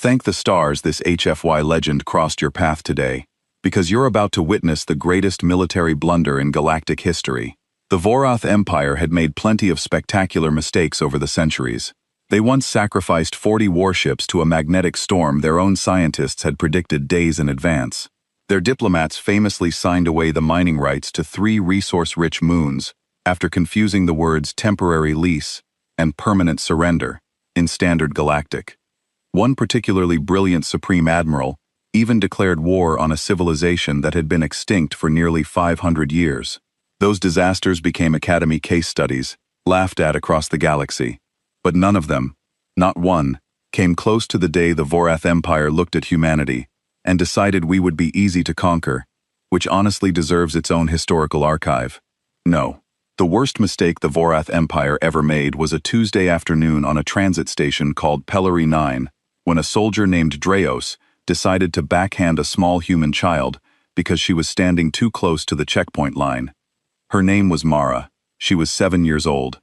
Thank the stars this HFY legend crossed your path today, because you're about to witness the greatest military blunder in galactic history. The Vorath Empire had made plenty of spectacular mistakes over the centuries. They once sacrificed 40 warships to a magnetic storm their own scientists had predicted days in advance. Their diplomats famously signed away the mining rights to 3 resource-rich moons after confusing the words temporary lease and permanent surrender in Standard Galactic. One particularly brilliant Supreme Admiral even declared war on a civilization that had been extinct for nearly 500 years. Those disasters became Academy case studies, laughed at across the galaxy. But none of them, not one, came close to the day the Vorath Empire looked at humanity and decided we would be easy to conquer, which honestly deserves its own historical archive. No. The worst mistake the Vorath Empire ever made was a Tuesday afternoon on a transit station called Pellery 9, when a soldier named Dreos decided to backhand a small human child because she was standing too close to the checkpoint line. Her name was Mara. She was 7 years old.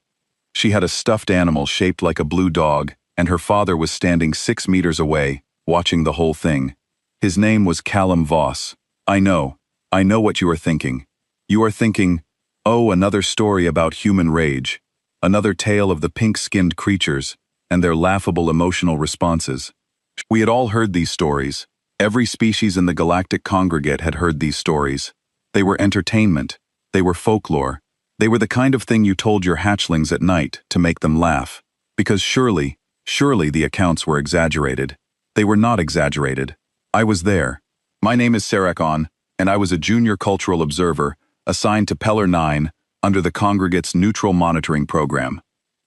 She had a stuffed animal shaped like a blue dog, and her father was standing 6 meters away, watching the whole thing. His name was Callum Voss. I know what you are thinking. You are thinking, oh, another story about human rage, another tale of the pink-skinned creatures and their laughable emotional responses. We had all heard these stories. Every species in the galactic congregate had heard these stories. They were entertainment. They were folklore. They were the kind of thing you told your hatchlings at night to make them laugh. Because surely the accounts were exaggerated. They were not exaggerated. I was there. My name is Sarakon, and I was a junior cultural observer assigned to Pellery 9 under the congregate's neutral monitoring program.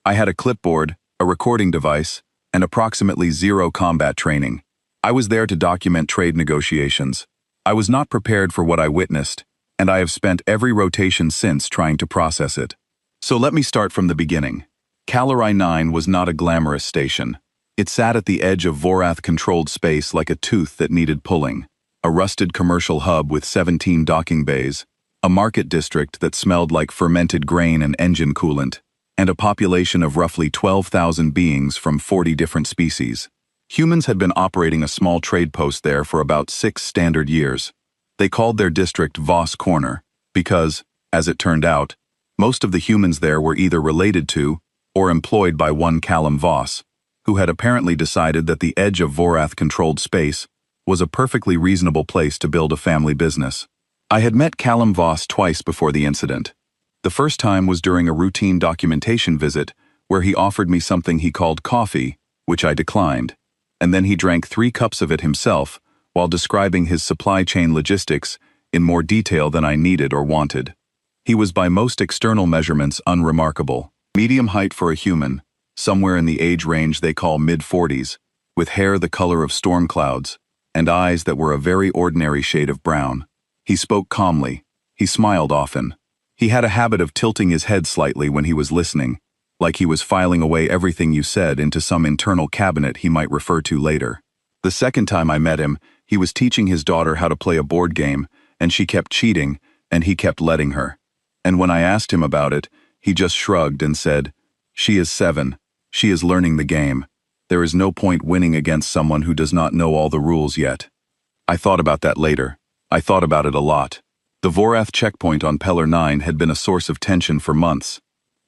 I had a clipboard, a recording device, and approximately 0 combat training. I was there to document trade negotiations. I was not prepared for what I witnessed, and I have spent every rotation since trying to process it. So let me start from the beginning. Pellery 9 was not a glamorous station. It sat at the edge of Vorath-controlled space like a tooth that needed pulling, a rusted commercial hub with 17 docking bays, a market district that smelled like fermented grain and engine coolant, and a population of roughly 12,000 beings from 40 different species. Humans had been operating a small trade post there for about 6 standard years. They called their district Voss Corner because, as it turned out, most of the humans there were either related to or employed by one Callum Voss, who had apparently decided that the edge of Vorath-controlled space was a perfectly reasonable place to build a family business. I had met Callum Voss twice before the incident. The first time was during a routine documentation visit where he offered me something he called coffee, which I declined, and then he drank 3 cups of it himself while describing his supply chain logistics in more detail than I needed or wanted. He was by most external measurements unremarkable. Medium height for a human, somewhere in the age range they call mid-40s, with hair the color of storm clouds, and eyes that were a very ordinary shade of brown. He spoke calmly. He smiled often. He had a habit of tilting his head slightly when he was listening, like he was filing away everything you said into some internal cabinet he might refer to later. The second time I met him, he was teaching his daughter how to play a board game, and she kept cheating, and he kept letting her. And when I asked him about it, he just shrugged and said, "She is 7. She is learning the game. There is no point winning against someone who does not know all the rules yet." I thought about that later. I thought about it a lot. The Vorath checkpoint on Pellery 9 had been a source of tension for months.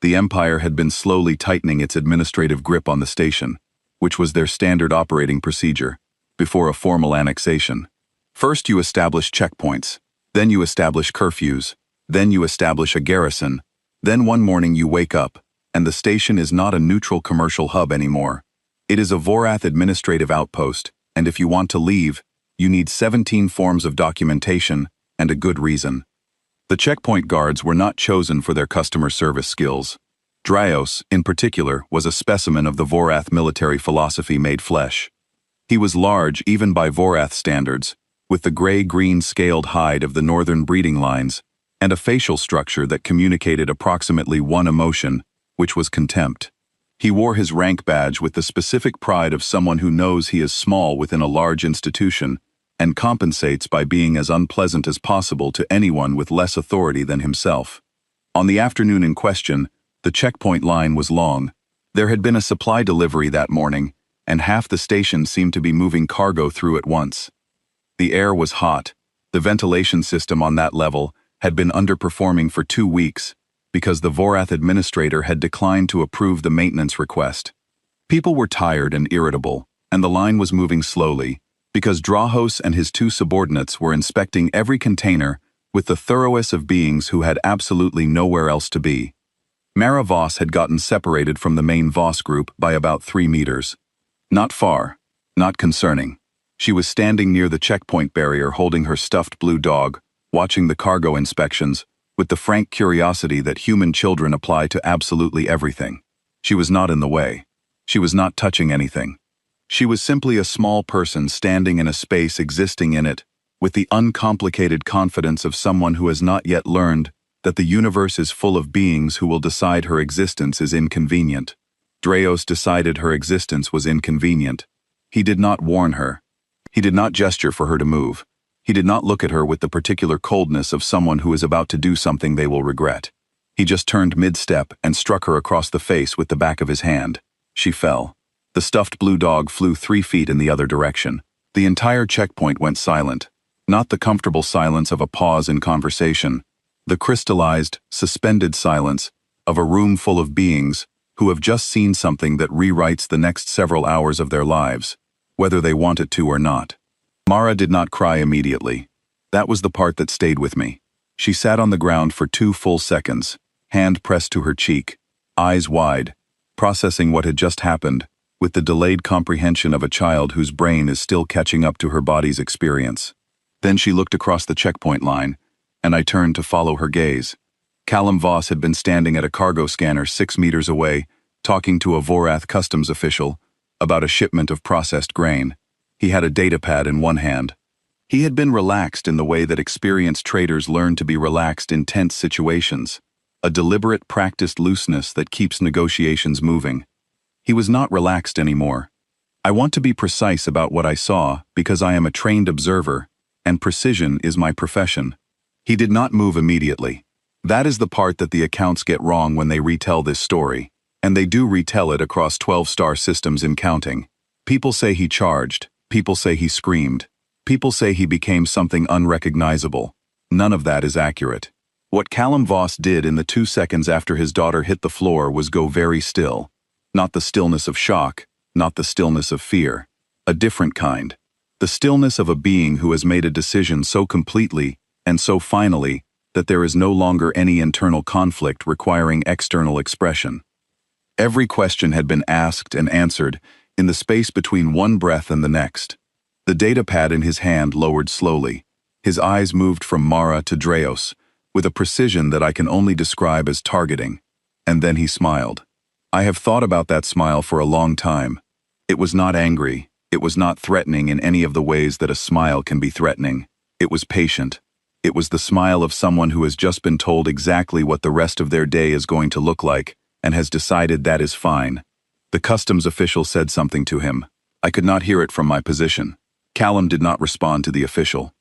The Empire had been slowly tightening its administrative grip on the station, which was their standard operating procedure, before a formal annexation. First you establish checkpoints, then you establish curfews, then you establish a garrison, then one morning you wake up, and the station is not a neutral commercial hub anymore. It is a Vorath administrative outpost, and if you want to leave, you need 17 forms of documentation and a good reason. The checkpoint guards were not chosen for their customer service skills. Dreos, in particular, was a specimen of the Vorath military philosophy made flesh. He was large even by Vorath standards, with the gray-green scaled hide of the northern breeding lines, and a facial structure that communicated approximately one emotion, which was contempt. He wore his rank badge with the specific pride of someone who knows he is small within a large institution and compensates by being as unpleasant as possible to anyone with less authority than himself. On the afternoon in question, the checkpoint line was long. There had been a supply delivery that morning, and half the station seemed to be moving cargo through at once. The air was hot. The ventilation system on that level had been underperforming for 2 weeks because the Vorath administrator had declined to approve the maintenance request. People were tired and irritable, and the line was moving slowly because Drahos and his 2 subordinates were inspecting every container with the thoroughness of beings who had absolutely nowhere else to be. Mara Voss had gotten separated from the main Voss group by about 3 meters. Not far, not concerning. She was standing near the checkpoint barrier holding her stuffed blue dog, watching the cargo inspections, with the frank curiosity that human children apply to absolutely everything. She was not in the way. She was not touching anything. She was simply a small person standing in a space existing in it, with the uncomplicated confidence of someone who has not yet learned that the universe is full of beings who will decide her existence is inconvenient. Drahos decided her existence was inconvenient. He did not warn her. He did not gesture for her to move. He did not look at her with the particular coldness of someone who is about to do something they will regret. He just turned mid-step and struck her across the face with the back of his hand. She fell. The stuffed blue dog flew 3 feet in the other direction. The entire checkpoint went silent. Not the comfortable silence of a pause in conversation. The crystallized, suspended silence of a room full of beings who have just seen something that rewrites the next several hours of their lives, whether they want it to or not. Mara did not cry immediately. That was the part that stayed with me. She sat on the ground for 2 full seconds, hand pressed to her cheek, eyes wide, processing what had just happened, with the delayed comprehension of a child whose brain is still catching up to her body's experience. Then she looked across the checkpoint line, and I turned to follow her gaze. Callum Voss had been standing at a cargo scanner 6 meters away, talking to a Vorath customs official about a shipment of processed grain. He had a datapad in one hand. He had been relaxed in the way that experienced traders learn to be relaxed in tense situations, a deliberate, practiced looseness that keeps negotiations moving. He was not relaxed anymore. I want to be precise about what I saw because I am a trained observer, and precision is my profession. He did not move immediately. That is the part that the accounts get wrong when they retell this story, and they do retell it across 12-star systems and counting. People say he charged. People say he screamed. People say he became something unrecognizable. None of that is accurate. What Callum Voss did in the 2 seconds after his daughter hit the floor was go very still. Not the stillness of shock, not the stillness of fear. A different kind. The stillness of a being who has made a decision so completely and so finally that there is no longer any internal conflict requiring external expression. Every question had been asked and answered in the space between one breath and the next. The datapad in his hand lowered slowly. His eyes moved from Mara to Drahos, with a precision that I can only describe as targeting. And then he smiled. I have thought about that smile for a long time. It was not angry. It was not threatening in any of the ways that a smile can be threatening. It was patient. It was the smile of someone who has just been told exactly what the rest of their day is going to look like and has decided that is fine. The customs official said something to him. I could not hear it from my position. Callum did not respond to the official.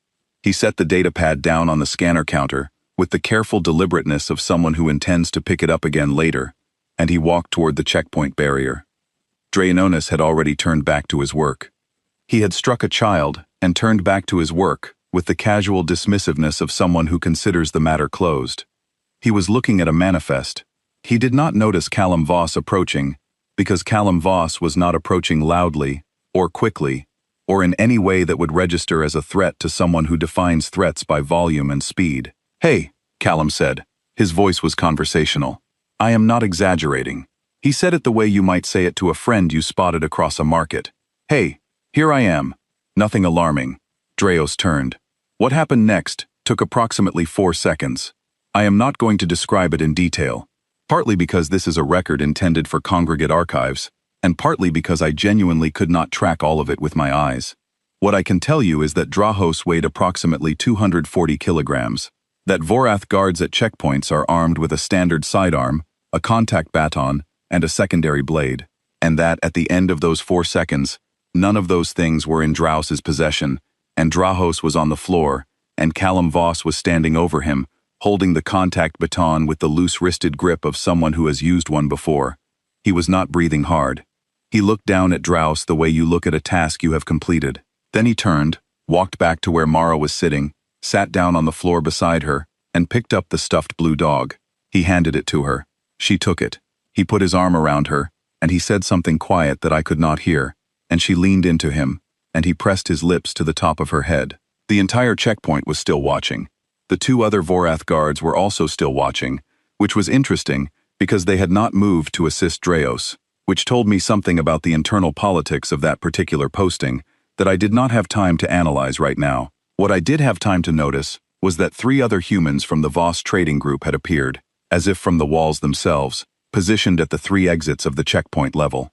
He set the datapad down on the scanner counter with the careful deliberateness of someone who intends to pick it up again later, and he walked toward the checkpoint barrier. Draenonis had already turned back to his work. He had struck a child and turned back to his work with the casual dismissiveness of someone who considers the matter closed. He was looking at a manifest. He did not notice Callum Voss approaching, because Callum Voss was not approaching loudly, or quickly, or in any way that would register as a threat to someone who defines threats by volume and speed. Hey, Callum said. His voice was conversational. I am not exaggerating. He said it the way you might say it to a friend you spotted across a market. Hey, here I am. Nothing alarming. Drahos turned. What happened next took approximately 4 seconds. I am not going to describe it in detail, partly because this is a record intended for congregate archives, and partly because I genuinely could not track all of it with my eyes. What I can tell you is that Drahos weighed approximately 240 kilograms, that Vorath guards at checkpoints are armed with a standard sidearm, a contact baton, and a secondary blade, and that at the end of those 4 seconds, none of those things were in Drahos's possession, and Drahos was on the floor, and Callum Voss was standing over him, holding the contact baton with the loose-wristed grip of someone who has used one before. He was not breathing hard. He looked down at Draus the way you look at a task you have completed. Then he turned, walked back to where Mara was sitting, sat down on the floor beside her, and picked up the stuffed blue dog. He handed it to her. She took it. He put his arm around her, and he said something quiet that I could not hear, and she leaned into him, and he pressed his lips to the top of her head. The entire checkpoint was still watching. The two other Vorath guards were also still watching, which was interesting because they had not moved to assist Draos, which told me something about the internal politics of that particular posting that I did not have time to analyze right now. What I did have time to notice was that 3 other humans from the Voss trading group had appeared, as if from the walls themselves, positioned at the 3 exits of the checkpoint level.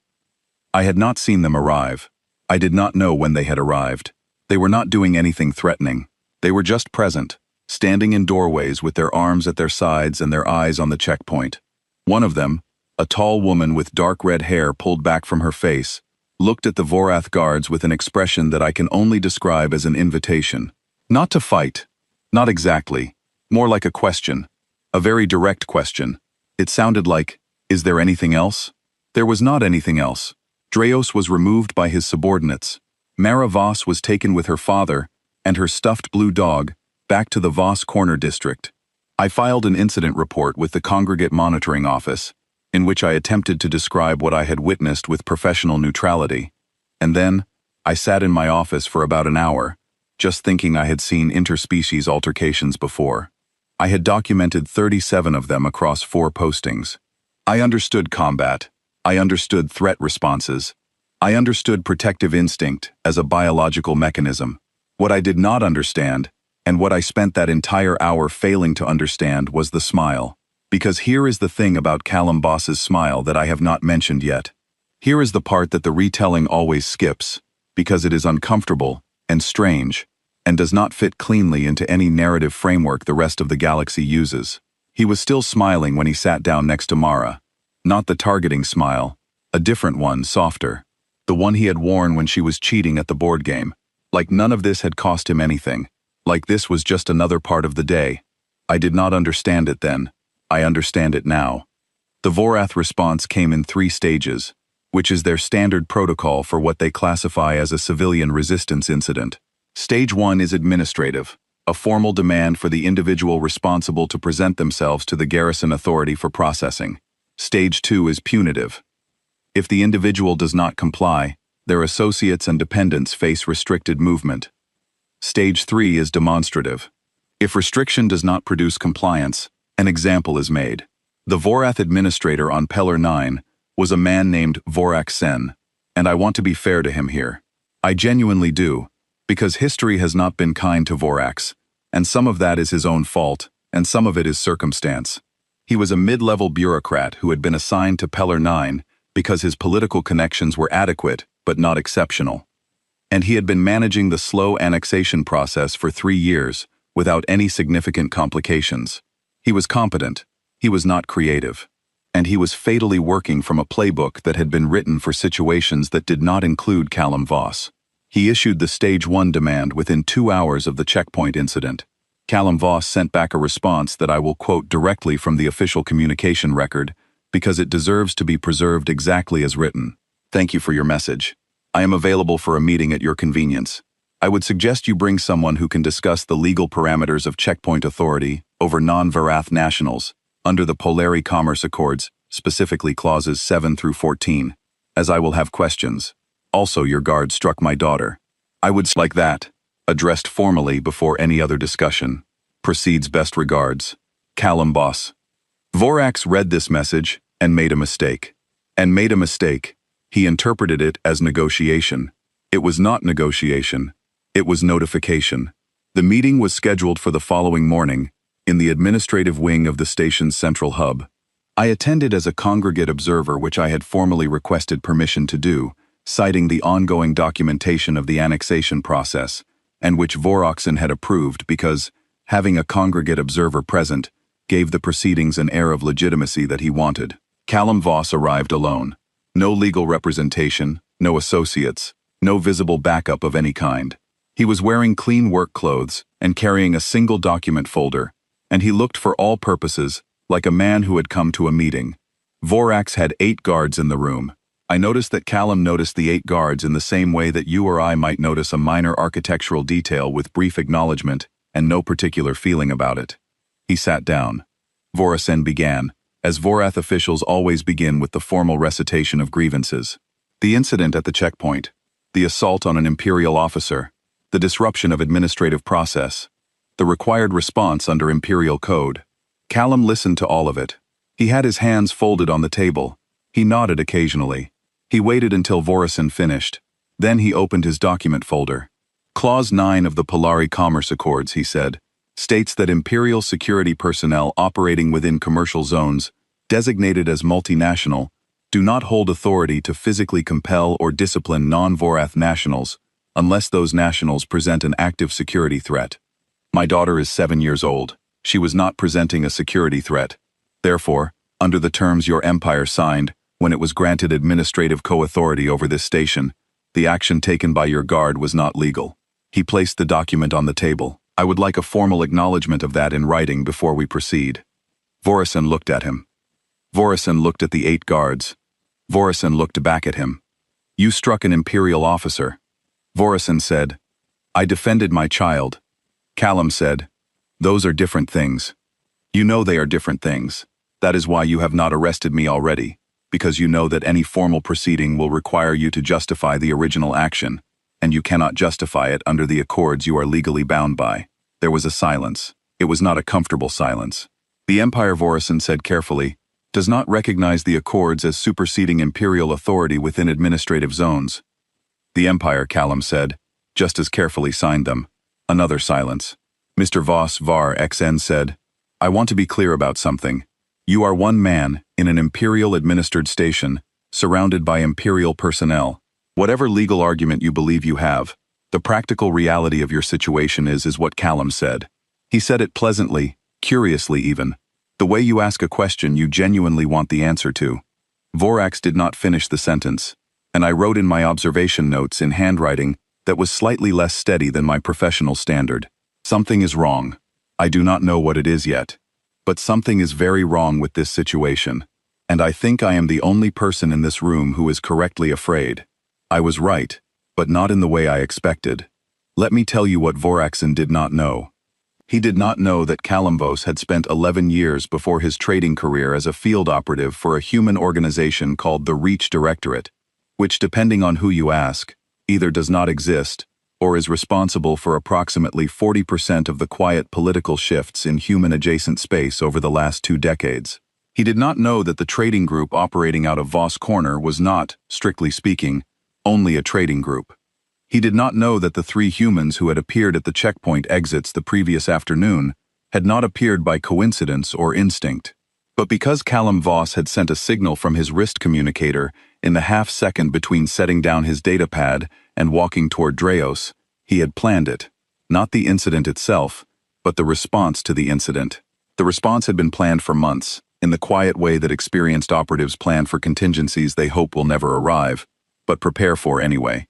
I had not seen them arrive. I did not know when they had arrived. They were not doing anything threatening. They were just present, standing in doorways with their arms at their sides and their eyes on the checkpoint. One of them, a tall woman with dark red hair pulled back from her face, looked at the Vorath guards with an expression that I can only describe as an invitation. Not to fight. Not exactly. More like a question. A very direct question. It sounded like, "Is there anything else?" There was not anything else. Draos was removed by his subordinates. Mara Voss was taken with her father and her stuffed blue dog back to the Voss Corner district. I filed an incident report with the Congregate Monitoring Office, in which I attempted to describe what I had witnessed with professional neutrality. And then, I sat in my office for about an hour, just thinking I had seen interspecies altercations before. I had documented 37 of them across 4 postings. I understood combat. I understood threat responses. I understood protective instinct as a biological mechanism. What I did not understand, and what I spent that entire hour failing to understand, was the smile. Because here is the thing about Callum Boss's smile that I have not mentioned yet. Here is the part that the retelling always skips, because it is uncomfortable and strange, and does not fit cleanly into any narrative framework the rest of the galaxy uses. He was still smiling when he sat down next to Mara. Not the targeting smile, a different one, softer. The one he had worn when she was cheating at the board game. Like none of this had cost him anything. Like this was just another part of the day. I did not understand it then. I understand it now. The Vorath response came in 3 stages, which is their standard protocol for what they classify as a civilian resistance incident. Stage 1 is administrative, a formal demand for the individual responsible to present themselves to the garrison authority for processing. Stage 2 is punitive. If the individual does not comply, their associates and dependents face restricted movement. Stage 3 is demonstrative. If restriction does not produce compliance, an example is made. The Vorath administrator on Pellar 9 was a man named Vorak Sen, and I want to be fair to him here. I genuinely do, because history has not been kind to Vorax, and some of that is his own fault, and some of it is circumstance. He was a mid-level bureaucrat who had been assigned to Pellar 9 because his political connections were adequate but not exceptional. And he had been managing the slow annexation process for 3 years without any significant complications. He was competent, he was not creative, and he was fatally working from a playbook that had been written for situations that did not include Callum Voss. He issued the Stage 1 demand within 2 hours of the checkpoint incident. Callum Voss sent back a response that I will quote directly from the official communication record because it deserves to be preserved exactly as written. Thank you for your message. I am available for a meeting at your convenience. I would suggest you bring someone who can discuss the legal parameters of checkpoint authority over non-Vorath nationals under the Polari Commerce Accords, specifically clauses 7 through 14, as I will have questions. Also, your guard struck my daughter. I would like that, addressed formally before any other discussion. Proceeds best regards. Callum Boss. Vorax read this message and made a mistake. And made a mistake. He interpreted it as negotiation. It was not negotiation. It was notification. The meeting was scheduled for the following morning in the administrative wing of the station's central hub. I attended as a congregate observer, which I had formally requested permission to do, citing the ongoing documentation of the annexation process, and which Voroxen had approved because, having a congregate observer present, gave the proceedings an air of legitimacy that he wanted. Callum Voss arrived alone. No legal representation, no associates, no visible backup of any kind. He was wearing clean work clothes and carrying a single document folder, and he looked for all purposes like a man who had come to a meeting. Vorax had 8 guards in the room. I noticed that Callum noticed the 8 guards in the same way that you or I might notice a minor architectural detail with brief acknowledgement and no particular feeling about it. He sat down. Voracek began, as Vorath officials always begin with the formal recitation of grievances. The incident at the checkpoint, the assault on an Imperial officer, the disruption of administrative process, the required response under Imperial Code. Callum listened to all of it. He had his hands folded on the table. He nodded occasionally. He waited until Voracek finished. Then he opened his document folder. Clause 9 of the Polari Commerce Accords, he said, states that Imperial security personnel operating within commercial zones, designated as multinational, do not hold authority to physically compel or discipline non-Vorath nationals unless those nationals present an active security threat. My daughter is 7 years old. She was not presenting a security threat. Therefore, under the terms your empire signed, when it was granted administrative co-authority over this station, the action taken by your guard was not legal. He placed the document on the table. I would like a formal acknowledgement of that in writing before we proceed. Voracek looked at him. Voracek looked at the 8 guards. Voracek looked back at him. You struck an Imperial officer. Voracek said, I defended my child. Callum said, those are different things. You know they are different things. That is why you have not arrested me already, because you know that any formal proceeding will require you to justify the original action, and you cannot justify it under the accords you are legally bound by. There was a silence. It was not a comfortable silence. The Empire, Voracek said carefully, does not recognize the accords as superseding Imperial authority within administrative zones. The Empire, Callum said, just as carefully signed them. Another silence. Mr. Voss Var XN said, I want to be clear about something. You are one man in an Imperial-administered station, surrounded by Imperial personnel. Whatever legal argument you believe you have, the practical reality of your situation is what Callum said. He said it pleasantly, curiously even. The way you ask a question you genuinely want the answer to. Voracek did not finish the sentence, and I wrote in my observation notes in handwriting that was slightly less steady than my professional standard. Something is wrong. I do not know what it is yet. But something is very wrong with this situation, and I think I am the only person in this room who is correctly afraid. I was right, but not in the way I expected. Let me tell you what Voracek did not know. He did not know that Callum Voss had spent 11 years before his trading career as a field operative for a human organization called the Reach Directorate, which, depending on who you ask, either does not exist or is responsible for approximately 40% of the quiet political shifts in human-adjacent space over the last 2 decades. He did not know that the trading group operating out of Voss Corner was not, strictly speaking, only a trading group. He did not know that the 3 humans who had appeared at the checkpoint exits the previous afternoon had not appeared by coincidence or instinct. But because Callum Voss had sent a signal from his wrist communicator in the half-second between setting down his datapad and walking toward Dreos, he had planned it. Not the incident itself, but the response to the incident. The response had been planned for months, in the quiet way that experienced operatives plan for contingencies they hope will never arrive, but prepare for anyway.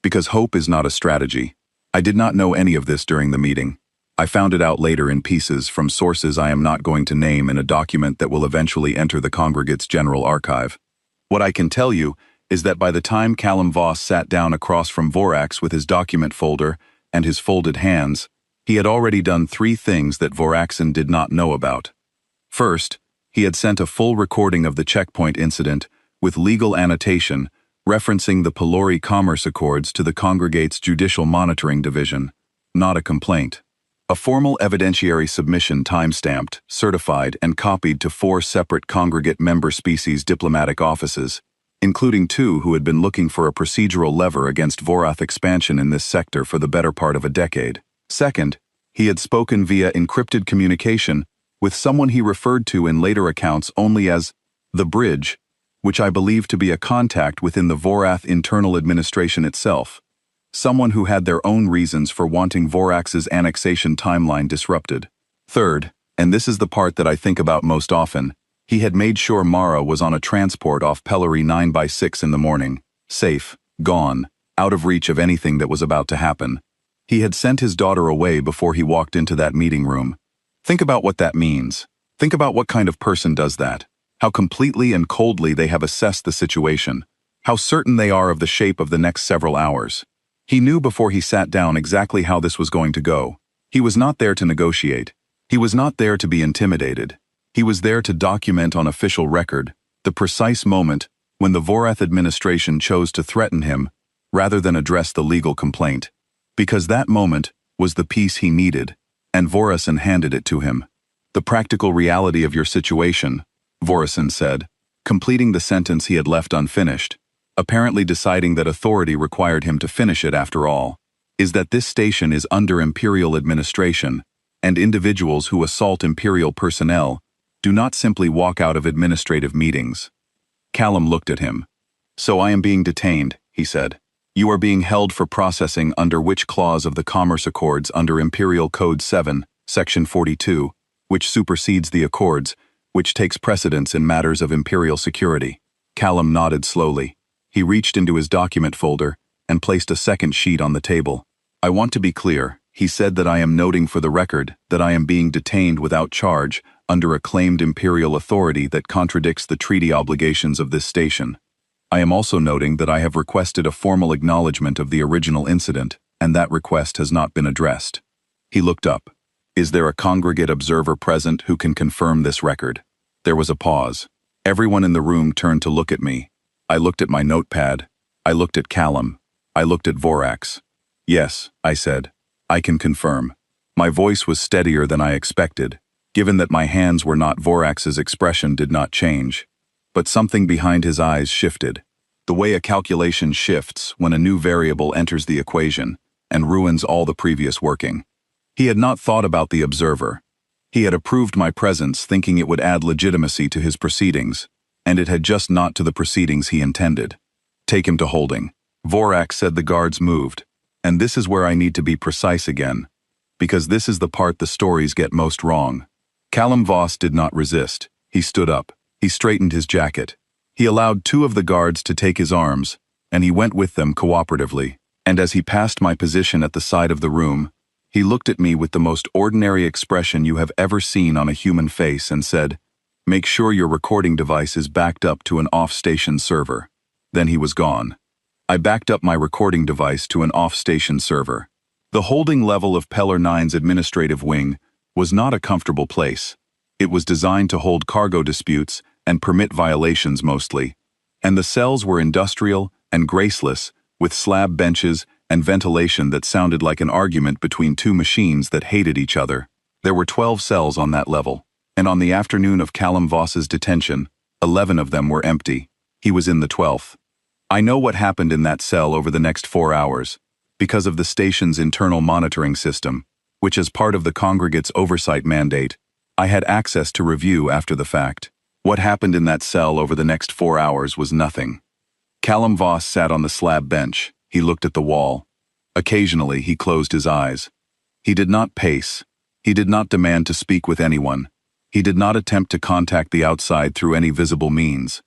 Because hope is not a strategy. I did not know any of this during the meeting. I found it out later in pieces from sources I am not going to name in a document that will eventually enter the Congregate's General Archive. What I can tell you is that by the time Callum Voss sat down across from Voracek with his document folder and his folded hands, he had already done 3 things that Voracek did not know about. First, he had sent a full recording of the checkpoint incident with legal annotation referencing the Polari Commerce Accords to the Congregate's Judicial Monitoring Division, not a complaint. A formal evidentiary submission time-stamped, certified, and copied to 4 separate Congregate member species diplomatic offices, including 2 who had been looking for a procedural lever against Vorath expansion in this sector for the better part of a decade. Second, he had spoken via encrypted communication with someone he referred to in later accounts only as the Bridge, which I believe to be a contact within the Vorath internal administration itself, someone who had their own reasons for wanting Voracek's annexation timeline disrupted. Third, and this is the part that I think about most often, he had made sure Mara was on a transport off Pellery 9x6 in the morning, safe, gone, out of reach of anything that was about to happen. He had sent his daughter away before he walked into that meeting room. Think about what that means. Think about what kind of person does that. How completely and coldly they have assessed the situation. how certain they are of the shape of the next several hours. He knew before he sat down exactly how this was going to go. He was not there to negotiate. He was not there to be intimidated. He was there to document on official record the precise moment when the Vorath administration chose to threaten him rather than address the legal complaint. Because that moment was the peace he needed, and Vorison handed it to him. "The practical reality of your situation," Vorison said, completing the sentence he had left unfinished, apparently deciding that authority required him to finish it after all, "is that this station is under Imperial administration, and individuals who assault Imperial personnel do not simply walk out of administrative meetings." Callum looked at him. "So I am being detained," he said. "You are being held for processing under which clause of the Commerce Accords under Imperial Code 7, Section 42, which supersedes the Accords, which takes precedence in matters of Imperial security?" Callum nodded slowly. He reached into his document folder and placed a second sheet on the table. "I want to be clear," he said, "that I am noting for the record that I am being detained without charge under a claimed Imperial authority that contradicts the treaty obligations of this station. I am also noting that I have requested a formal acknowledgement of the original incident, and that request has not been addressed." He looked up. "Is there a congregate observer present who can confirm this record?" There was a pause. Everyone in the room turned to look at me. I looked at my notepad. I looked at Callum. I looked at Vorax. "Yes," I said. "I can confirm." My voice was steadier than I expected. Given that my hands were not, Vorax's expression did not change. But something behind his eyes shifted. The way a calculation shifts when a new variable enters the equation and ruins all the previous working. He had not thought about the observer. He had approved my presence thinking it would add legitimacy to his proceedings, and it had just not to the proceedings he intended. "Take him to holding." Vorax said. The guards moved. And this is where I need to be precise again, because this is the part the stories get most wrong. Callum Voss did not resist. He stood up. He straightened his jacket. He allowed two of the guards to take his arms, and he went with them cooperatively. And as he passed my position at the side of the room, he looked at me with the most ordinary expression you have ever seen on a human face and said, "Make sure your recording device is backed up to an off-station server." Then he was gone. I backed up my recording device to an off-station server. The holding level of Pellar 9's administrative wing was not a comfortable place. It was designed to hold cargo disputes and permit violations mostly, and the cells were industrial and graceless, with slab benches and ventilation that sounded like an argument between two machines that hated each other. There were 12 cells on that level, and on the afternoon of Callum Voss's detention, 11 of them were empty. He was in the 12th. I know what happened in that cell over the next 4 hours, because of the station's internal monitoring system, which as part of the congregate's oversight mandate, I had access to review after the fact. What happened in that cell over the next 4 hours was nothing. Callum Voss sat on the slab bench. He looked at the wall. Occasionally, he closed his eyes. He did not pace. He did not demand to speak with anyone. He did not attempt to contact the outside through any visible means.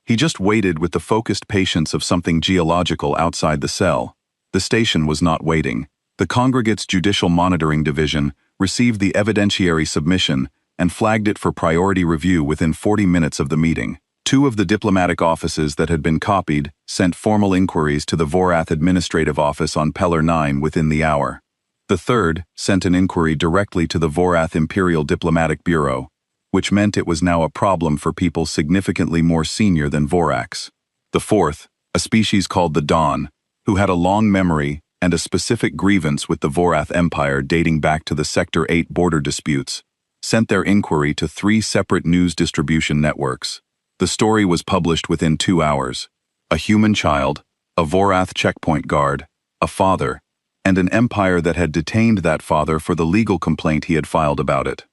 He just waited with the focused patience of something geological outside the cell. The station was not waiting. The congregate's Judicial Monitoring Division received the evidentiary submission and flagged it for priority review within 40 minutes of the meeting. 2 of the diplomatic offices that had been copied sent formal inquiries to the Vorath Administrative Office on Pellar 9 within the hour. The 3rd sent an inquiry directly to the Vorath Imperial Diplomatic Bureau, which meant it was now a problem for people significantly more senior than Vorax. The 4th, a species called the Dawn, who had a long memory and a specific grievance with the Vorath Empire dating back to the Sector 8 border disputes, sent their inquiry to 3 separate news distribution networks. The story was published within 2 hours. A human child, a Vorath checkpoint guard, a father, and an empire that had detained that father for the legal complaint he had filed about it.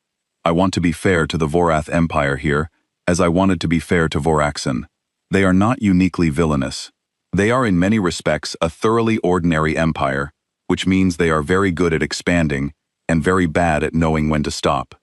I want to be fair to the Vorath Empire here, as I wanted to be fair to Voraxen. They are not uniquely villainous. They are in many respects a thoroughly ordinary empire, which means they are very good at expanding and very bad at knowing when to stop.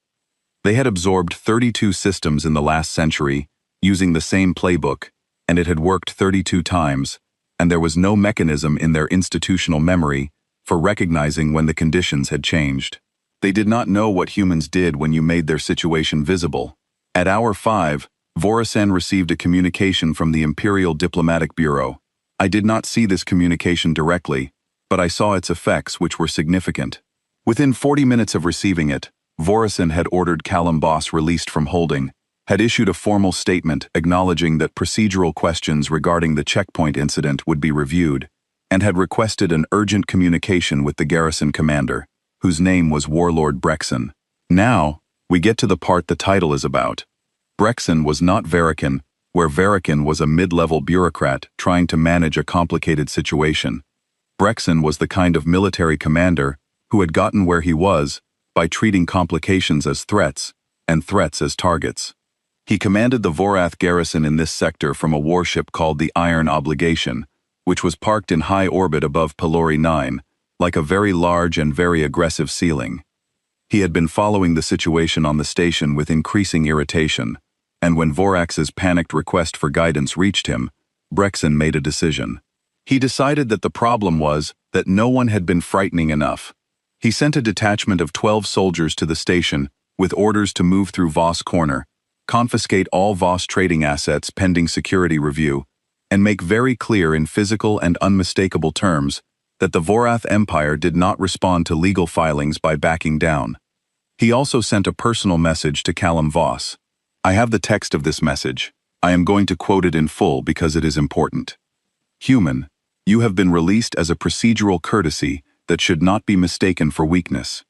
They had absorbed 32 systems in the last century, using the same playbook, and it had worked 32 times, and there was no mechanism in their institutional memory for recognizing when the conditions had changed. They did not know what humans did when you made their situation visible. At hour 5, Vorasen received a communication from the Imperial Diplomatic Bureau. I did not see this communication directly, but I saw its effects, which were significant. Within 40 minutes of receiving it, Vorasen had ordered Callum Voss released from holding, had issued a formal statement acknowledging that procedural questions regarding the checkpoint incident would be reviewed, and had requested an urgent communication with the garrison commander, whose name was Warlord Brexen. Now, we get to the part the title is about. Brexen was not Verican, where Verican was a mid-level bureaucrat trying to manage a complicated situation. Brexen was the kind of military commander who had gotten where he was by treating complications as threats and threats as targets. He commanded the Vorath garrison in this sector from a warship called the Iron Obligation, which was parked in high orbit above Pelori 9, like a very large and very aggressive ceiling. He had been following the situation on the station with increasing irritation, and when Vorax's panicked request for guidance reached him, Brexen made a decision. He decided that the problem was that no one had been frightening enough. He sent a detachment of 12 soldiers to the station with orders to move through Voss Corner, confiscate all Voss trading assets pending security review, and make very clear in physical and unmistakable terms that the Vorath Empire did not respond to legal filings by backing down. He also sent a personal message to Callum Voss. I have the text of this message. I am going to quote it in full because it is important. Human, you have been released as a procedural courtesy that should not be mistaken for weakness.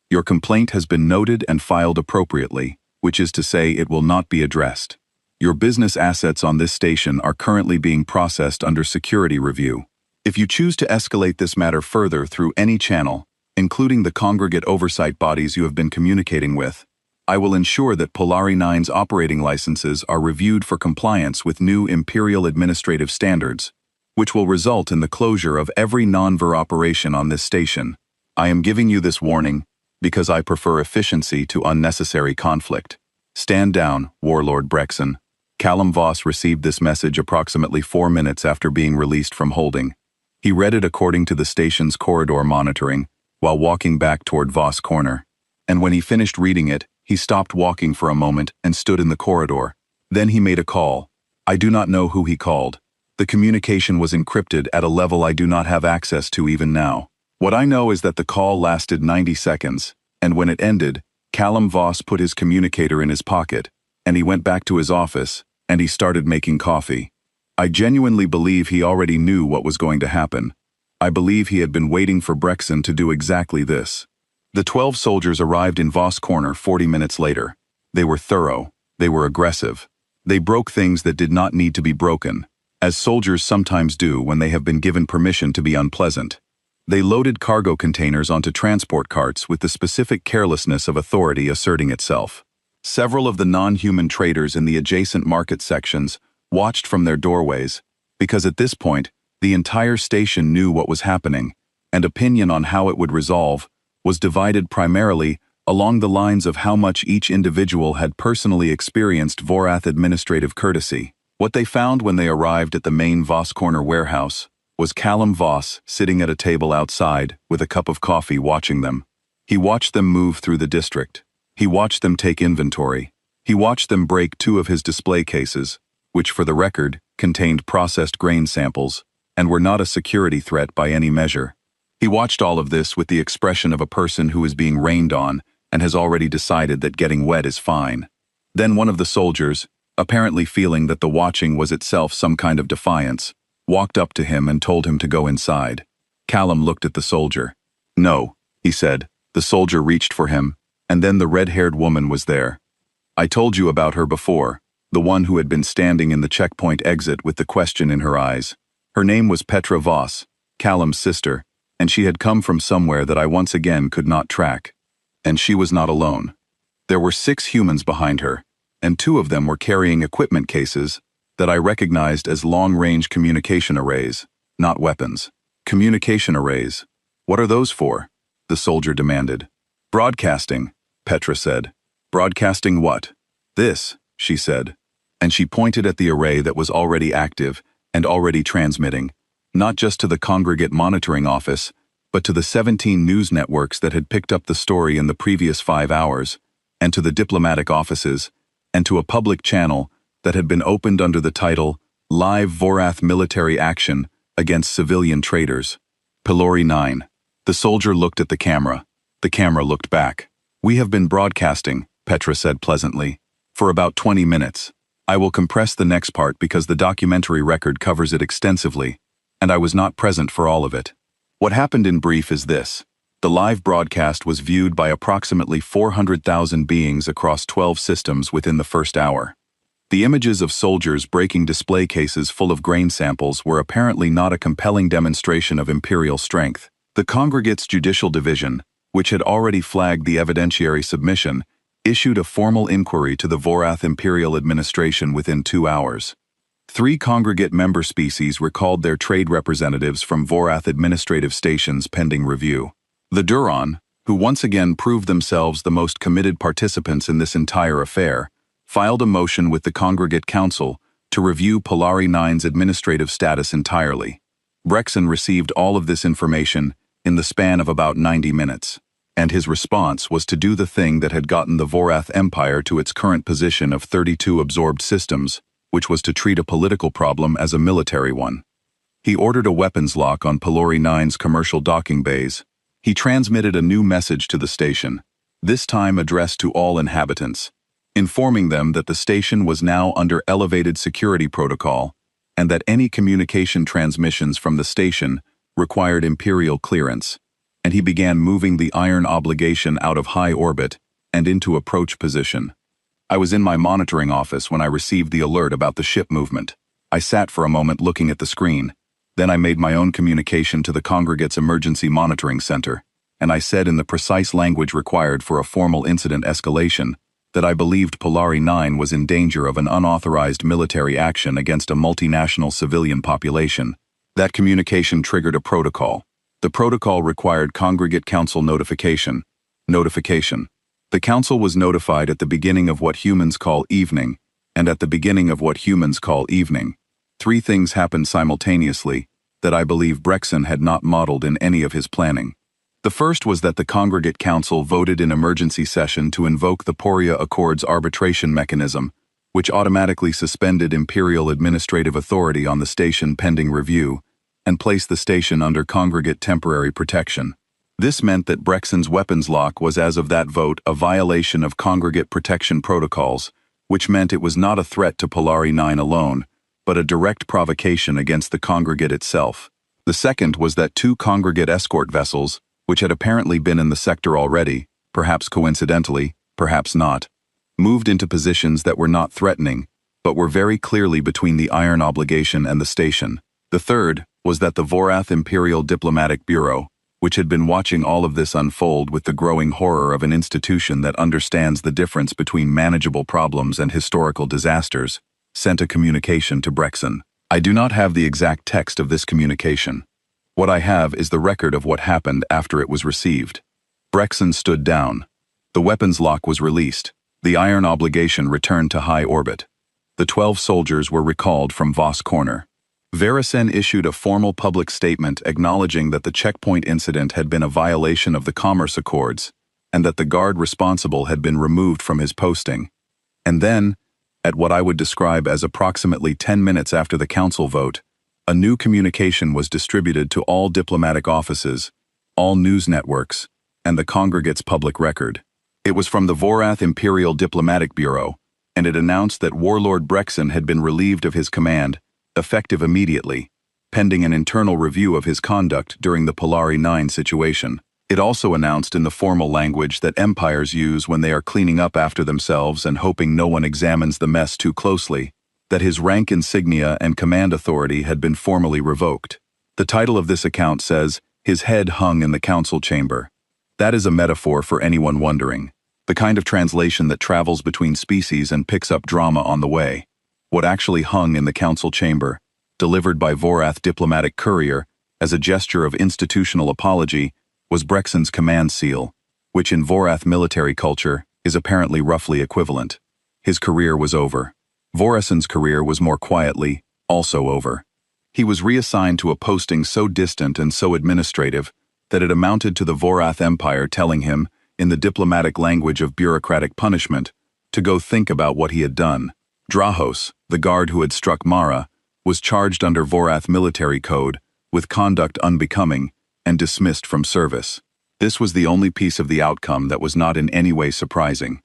Your complaint has been noted and filed appropriately, which is to say it will not be addressed. Your business assets on this station are currently being processed under security review. If you choose to escalate this matter further through any channel, including the congregate oversight bodies you have been communicating with, I will ensure that Pelori 9's operating licenses are reviewed for compliance with new Imperial administrative standards, which will result in the closure of every non-Ver operation on this station. I am giving you this warning because I prefer efficiency to unnecessary conflict. Stand down, Warlord Brexen. Callum Voss received this message approximately 4 minutes after being released from holding. He read it according to the station's corridor monitoring while walking back toward Voss Corner. And when he finished reading it, he stopped walking for a moment and stood in the corridor. Then he made a call. I do not know who he called. The communication was encrypted at a level I do not have access to even now. What I know is that the call lasted 90 seconds, and when it ended, Callum Voss put his communicator in his pocket, and he went back to his office, and he started making coffee. I genuinely believe he already knew what was going to happen. I believe he had been waiting for Brexen to do exactly this. The 12 soldiers arrived in Voss Corner 40 minutes later. They were thorough. They were aggressive. They broke things that did not need to be broken, as soldiers sometimes do when they have been given permission to be unpleasant. They loaded cargo containers onto transport carts with the specific carelessness of authority asserting itself. Several of the non-human traders in the adjacent market sections watched from their doorways, because at this point, the entire station knew what was happening, and opinion on how it would resolve was divided primarily along the lines of how much each individual had personally experienced Vorath administrative courtesy. What they found when they arrived at the main Voss Corner warehouse was Callum Voss sitting at a table outside with a cup of coffee watching them. He watched them move through the district. He watched them take inventory. He watched them break 2 of his display cases, which for the record contained processed grain samples and were not a security threat by any measure. He watched all of this with the expression of a person who is being rained on and has already decided that getting wet is fine. Then one of the soldiers, apparently feeling that the watching was itself some kind of defiance, walked up to him and told him to go inside. Callum looked at the soldier. No, he said. The soldier reached for him, and then the red-haired woman was there. I told you about her before, the one who had been standing in the checkpoint exit with the question in her eyes. Her name was Petra Voss, Callum's sister, and she had come from somewhere that I once again could not track. And she was not alone. There were 6 humans behind her, and 2 of them were carrying equipment cases that I recognized as long-range communication arrays, not weapons. Communication arrays. What are those for? The soldier demanded. Broadcasting, Petra said. Broadcasting what? This, she said. And she pointed at the array that was already active and already transmitting, not just to the congregate monitoring office, but to the 17 news networks that had picked up the story in the previous 5 hours, and to the diplomatic offices, and to a public channel that had been opened under the title Live Vorath Military Action Against Civilian Traitors. Pylori 9. The soldier looked at the camera. The camera looked back. "We have been broadcasting," Petra said pleasantly, "for about 20 minutes. I will compress the next part because the documentary record covers it extensively, and I was not present for all of it. What happened in brief is this. The live broadcast was viewed by approximately 400,000 beings across 12 systems within the first hour. The images of soldiers breaking display cases full of grain samples were apparently not a compelling demonstration of imperial strength. The Congregate's Judicial Division, which had already flagged the evidentiary submission, issued a formal inquiry to the Vorath Imperial Administration within 2 hours. 3 Congregate member species recalled their trade representatives from Vorath administrative stations pending review. The Duron, who once again proved themselves the most committed participants in this entire affair, filed a motion with the Congregate Council to review Pylori 9's administrative status entirely. Brexon received all of this information in the span of about 90 minutes, and his response was to do the thing that had gotten the Vorath Empire to its current position of 32 absorbed systems, which was to treat a political problem as a military one. He ordered a weapons lock on Pylori 9's commercial docking bays. He transmitted a new message to the station, this time addressed to all inhabitants, informing them that the station was now under elevated security protocol and that any communication transmissions from the station required Imperial clearance, and he began moving the iron obligation out of high orbit and into approach position. I was in my monitoring office when I received the alert about the ship movement. I sat for a moment looking at the screen. Then I made my own communication to the Congregate's Emergency Monitoring Center, and I said in the precise language required for a formal incident escalation that I believed Pylori 9 was in danger of an unauthorized military action against a multinational civilian population. That communication triggered a protocol. The protocol required Congregate Council notification. The Council was notified at the beginning of what humans call evening, and at the beginning of what humans call evening. 3 things happened simultaneously that I believe Brexon had not modeled in any of his planning. The first was that the Congregate Council voted in emergency session to invoke the Poria Accords arbitration mechanism, which automatically suspended Imperial administrative authority on the station pending review and placed the station under Congregate temporary protection. This meant that Brexon's weapons lock was as of that vote a violation of Congregate protection protocols, which meant it was not a threat to Pylori 9 alone, but a direct provocation against the Congregate itself. The second was that 2 Congregate escort vessels, which had apparently been in the sector already, perhaps coincidentally, perhaps not, moved into positions that were not threatening, but were very clearly between the iron obligation and the station. The third was that the Vorath Imperial Diplomatic Bureau, which had been watching all of this unfold with the growing horror of an institution that understands the difference between manageable problems and historical disasters, sent a communication to Brexon. I do not have the exact text of this communication. What I have is the record of what happened after it was received. Brexon stood down. The weapons lock was released. The iron obligation returned to high orbit. The 12 soldiers were recalled from Voss Corner. Varicen issued a formal public statement acknowledging that the checkpoint incident had been a violation of the Commerce Accords and that the guard responsible had been removed from his posting. And then, at what I would describe as approximately 10 minutes after the council vote, a new communication was distributed to all diplomatic offices, all news networks, and the Congregate's public record. It was from the Vorath Imperial Diplomatic Bureau, and it announced that Warlord Brexon had been relieved of his command, effective immediately, pending an internal review of his conduct during the Pylori 9 situation. It also announced in the formal language that empires use when they are cleaning up after themselves and hoping no one examines the mess too closely, that his rank insignia and command authority had been formally revoked. The title of this account says, "His head hung in the council chamber." That is a metaphor for anyone wondering, the kind of translation that travels between species and picks up drama on the way. What actually hung in the council chamber, delivered by Vorath diplomatic courier as a gesture of institutional apology, was Brexon's command seal, which in Vorath military culture is apparently roughly equivalent. His career was over. Vorasen's career was more quietly, also over. He was reassigned to a posting so distant and so administrative that it amounted to the Vorath Empire telling him, in the diplomatic language of bureaucratic punishment, to go think about what he had done. Drahos, the guard who had struck Mara, was charged under Vorath military code with conduct unbecoming and dismissed from service. This was the only piece of the outcome that was not in any way surprising.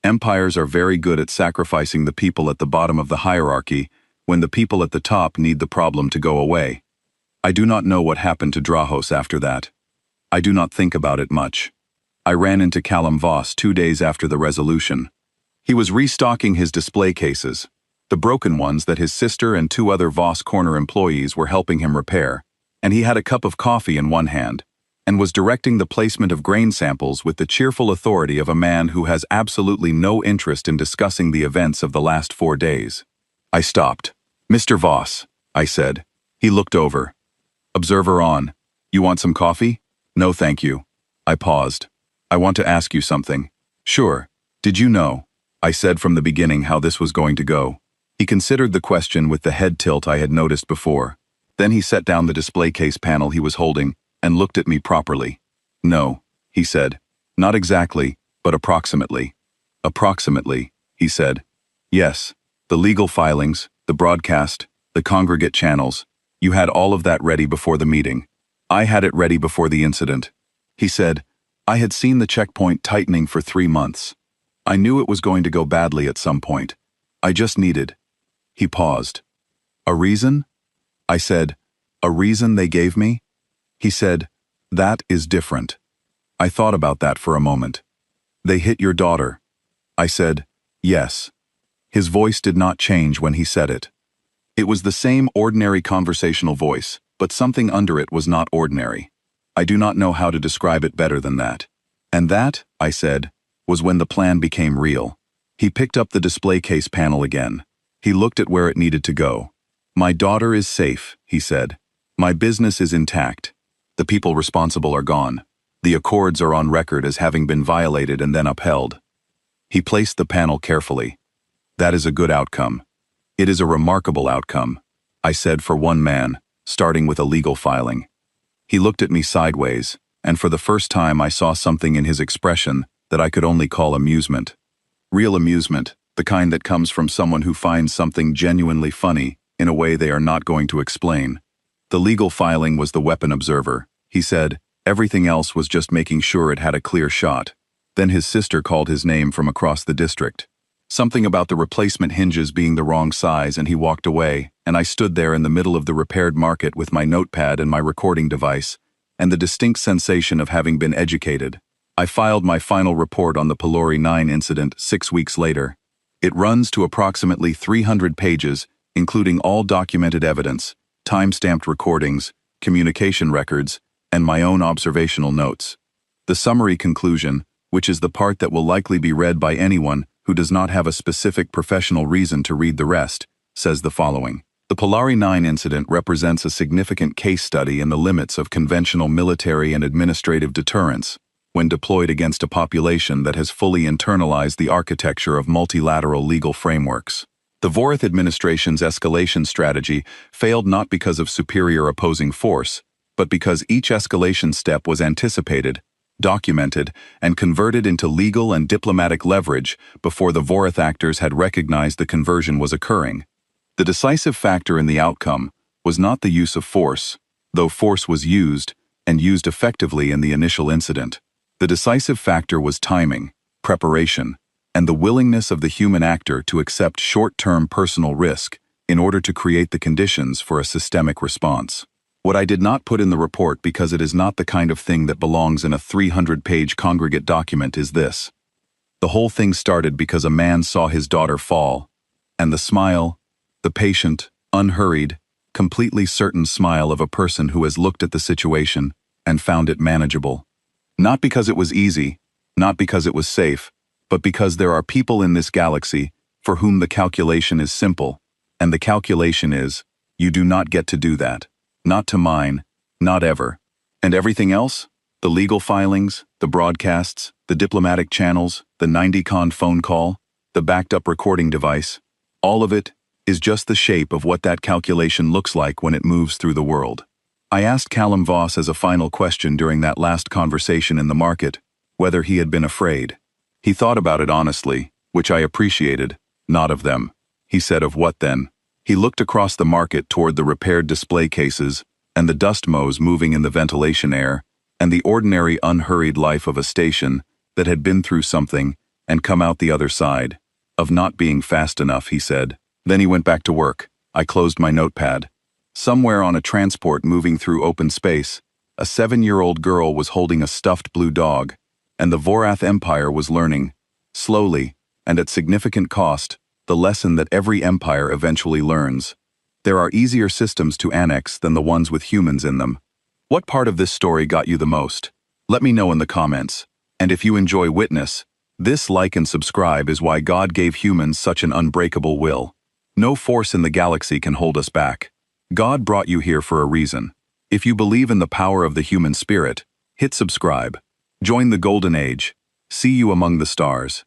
Empires are very good at sacrificing the people at the bottom of the hierarchy when the people at the top need the problem to go away. I do not know what happened to Drahos after that. I do not think about it much. I ran into Callum Voss 2 days after the resolution. He was restocking his display cases, the broken ones that his sister and 2 other Voss Corner employees were helping him repair, and he had a cup of coffee in one hand, and was directing the placement of grain samples with the cheerful authority of a man who has absolutely no interest in discussing the events of the last 4 days. I stopped. "Mr. Voss," I said. He looked over. "Observer on. You want some coffee?" "No, thank you." I paused. "I want to ask you something." "Sure. Did you know?" I said from the beginning how this was going to go. He considered the question with the head tilt I had noticed before. Then he set down the display case panel he was holding and looked at me properly. "No," he said. "Not exactly, but approximately." "Approximately," he said. "Yes. The legal filings, the broadcast, the congregate channels. You had all of that ready before the meeting. I had it ready before the incident." He said, "I had seen the checkpoint tightening for 3 months. I knew it was going to go badly at some point. I just needed." He paused. "A reason?" I said, "A reason they gave me?" He said, "That is different." I thought about that for a moment. "They hit your daughter." I said, "Yes." His voice did not change when he said it. It was the same ordinary conversational voice, but something under it was not ordinary. I do not know how to describe it better than that. "And that," I said, "was when the plan became real." He picked up the display case panel again. He looked at where it needed to go. "My daughter is safe," he said. "My business is intact. The people responsible are gone. The accords are on record as having been violated and then upheld." He placed the panel carefully. "That is a good outcome. It is a remarkable outcome," I said for one man, starting with a legal filing. He looked at me sideways, and for the first time I saw something in his expression that I could only call amusement. Real amusement, the kind that comes from someone who finds something genuinely funny in a way they are not going to explain. The legal filing was the weapon observer, he said. Everything else was just making sure it had a clear shot. Then his sister called his name from across the district. Something about the replacement hinges being the wrong size, and he walked away, and I stood there in the middle of the repaired market with my notepad and my recording device, and the distinct sensation of having been educated. I filed my final report on the Pylori 9 incident 6 weeks later. It runs to approximately 300 pages, including all documented evidence, time-stamped recordings, communication records, and my own observational notes. The summary conclusion, which is the part that will likely be read by anyone who does not have a specific professional reason to read the rest, says the following. The Pylori 9 incident represents a significant case study in the limits of conventional military and administrative deterrence when deployed against a population that has fully internalized the architecture of multilateral legal frameworks. The Vorath administration's escalation strategy failed not because of superior opposing force, but because each escalation step was anticipated, documented, and converted into legal and diplomatic leverage before the Vorath actors had recognized the conversion was occurring. The decisive factor in the outcome was not the use of force, though force was used, and used effectively in the initial incident. The decisive factor was timing, preparation, and the willingness of the human actor to accept short-term personal risk in order to create the conditions for a systemic response. What I did not put in the report because it is not the kind of thing that belongs in a 300-page congregate document is this. The whole thing started because a man saw his daughter fall, and the smile, the patient, unhurried, completely certain smile of a person who has looked at the situation and found it manageable. Not because it was easy, not because it was safe, but because there are people in this galaxy for whom the calculation is simple, and the calculation is, you do not get to do that. Not to mine, not ever. And everything else? The legal filings, the broadcasts, the diplomatic channels, the 90-con phone call, the backed-up recording device, all of it is just the shape of what that calculation looks like when it moves through the world. I asked Callum Voss as a final question during that last conversation in the market, whether he had been afraid. He thought about it honestly, which I appreciated, not of them. He said, of what then? He looked across the market toward the repaired display cases, and the dust mows moving in the ventilation air, and the ordinary unhurried life of a station that had been through something and come out the other side. Of not being fast enough, he said. Then he went back to work. I closed my notepad. Somewhere on a transport moving through open space, a 7-year-old girl was holding a stuffed blue dog, and the Vorath Empire was learning, slowly, and at significant cost, the lesson that every empire eventually learns. There are easier systems to annex than the ones with humans in them. What part of this story got you the most? Let me know in the comments. And if you enjoy Witness, this like and subscribe is why God gave humans such an unbreakable will. No force in the galaxy can hold us back. God brought you here for a reason. If you believe in the power of the human spirit, hit subscribe. Join the Golden Age. See you among the stars.